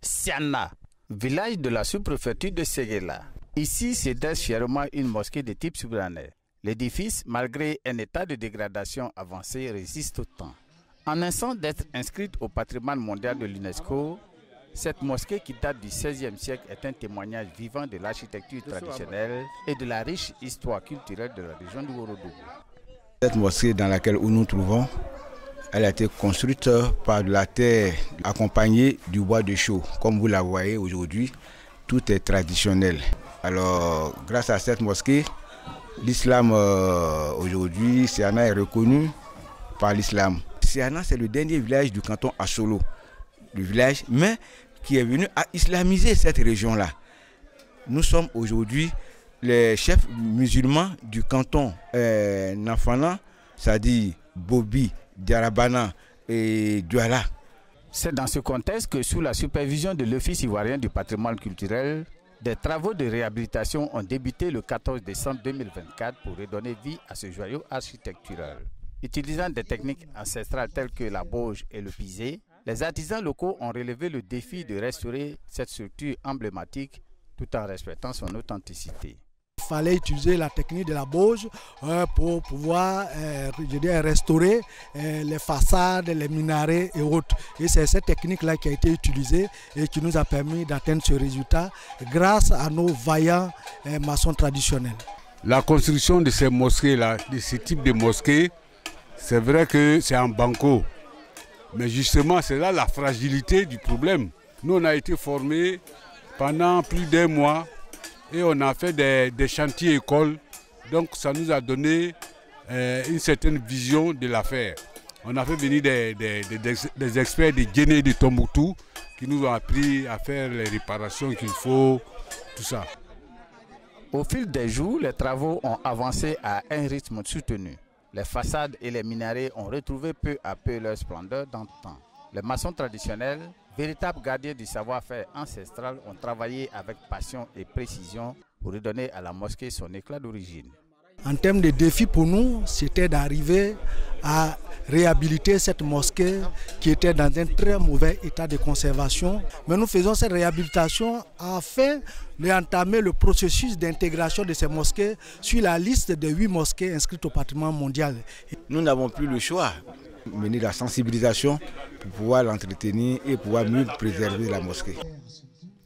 Siana, village de la sous-préfecture de Séguéla. Ici, c'est fièrement une mosquée de type souverain. L'édifice, malgré un état de dégradation avancé, résiste au temps. En instant d'être inscrite au patrimoine mondial de l'UNESCO, cette mosquée qui date du XVIe siècle est un témoignage vivant de l'architecture traditionnelle et de la riche histoire culturelle de la région du Ourodougou. Cette mosquée dans laquelle nous nous trouvons, elle a été construite par de la terre accompagnée du bois de chaux. Comme vous la voyez aujourd'hui, tout est traditionnel. Alors, grâce à cette mosquée, l'islam aujourd'hui, Siana est reconnu par l'islam. Siana, c'est le dernier village du canton Assolo, le village, mais qui est venu à islamiser cette région-là. Nous sommes aujourd'hui les chefs musulmans du canton Nafana, c'est-à-dire Bobi, Diarabana et Douala. C'est dans ce contexte que, sous la supervision de l'Office ivoirien du patrimoine culturel, des travaux de réhabilitation ont débuté le 14 décembre 2024 pour redonner vie à ce joyau architectural. Utilisant des techniques ancestrales telles que la bauge et le pisé, les artisans locaux ont relevé le défi de restaurer cette structure emblématique tout en respectant son authenticité. Il fallait utiliser la technique de la bauge pour pouvoir restaurer les façades, les minarets et autres. Et c'est cette technique-là qui a été utilisée et qui nous a permis d'atteindre ce résultat grâce à nos vaillants maçons traditionnels. La construction de ces mosquées-là, de ce type de mosquées, c'est vrai que c'est en banco. Mais justement, c'est là la fragilité du problème. Nous, on a été formés pendant plus d'un mois et on a fait des chantiers écoles. Donc, ça nous a donné une certaine vision de l'affaire. On a fait venir des experts de Guinée et de Tombouctou qui nous ont appris à faire les réparations qu'il faut, tout ça. Au fil des jours, les travaux ont avancé à un rythme soutenu. Les façades et les minarets ont retrouvé peu à peu leur splendeur d'antan. Les maçons traditionnels, véritables gardiens du savoir-faire ancestral, ont travaillé avec passion et précision pour redonner à la mosquée son éclat d'origine. En termes de défis pour nous, c'était d'arriver à réhabiliter cette mosquée qui était dans un très mauvais état de conservation. Mais nous faisons cette réhabilitation afin d'entamer le processus d'intégration de ces mosquées sur la liste des 8 mosquées inscrites au patrimoine mondial. Nous n'avons plus le choix de mener la sensibilisation pour pouvoir l'entretenir et pouvoir mieux préserver la mosquée.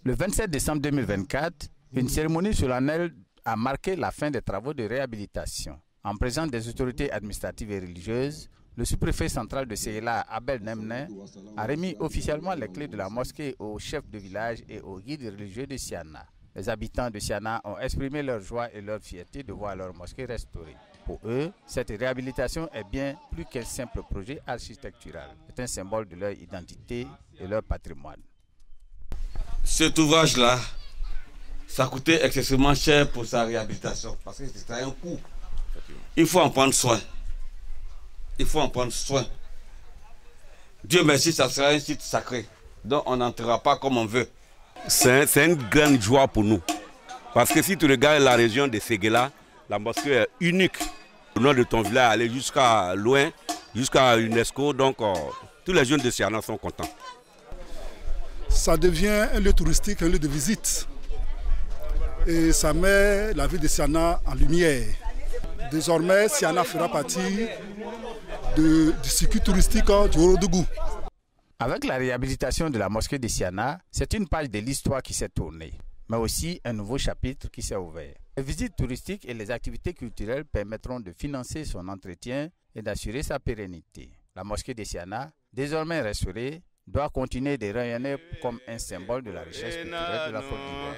Le 27 décembre 2024, une cérémonie solennelle a marqué la fin des travaux de réhabilitation. En présence des autorités administratives et religieuses, le sous-préfet central de Séguéla, Abel Nemne, a remis officiellement les clés de la mosquée aux chefs de village et aux guides religieux de Siana. Les habitants de Siana ont exprimé leur joie et leur fierté de voir leur mosquée restaurée. Pour eux, cette réhabilitation est bien plus qu'un simple projet architectural. C'est un symbole de leur identité et leur patrimoine. Cet ouvrage-là, ça coûtait excessivement cher pour sa réhabilitation parce que c'était un coût. Il faut en prendre soin. Il faut en prendre soin. Dieu merci, ça sera un site sacré. Donc on n'entrera pas comme on veut. C'est une grande joie pour nous. Parce que si tu regardes la région de Séguéla, la mosquée est unique. Le nom de ton village aller jusqu'à loin, jusqu'à l'UNESCO. Donc tous les jeunes de Siana sont contents. Ça devient un lieu touristique, un lieu de visite. Et ça met la ville de Siana en lumière. Désormais, Siana fera partie du circuit touristique du Ourodougou. Avec la réhabilitation de la mosquée de Siana, c'est une page de l'histoire qui s'est tournée, mais aussi un nouveau chapitre qui s'est ouvert. Les visites touristiques et les activités culturelles permettront de financer son entretien et d'assurer sa pérennité. La mosquée de Siana, désormais restaurée, doit continuer de rayonner comme un symbole de la richesse culturelle de la Côte d'Ivoire.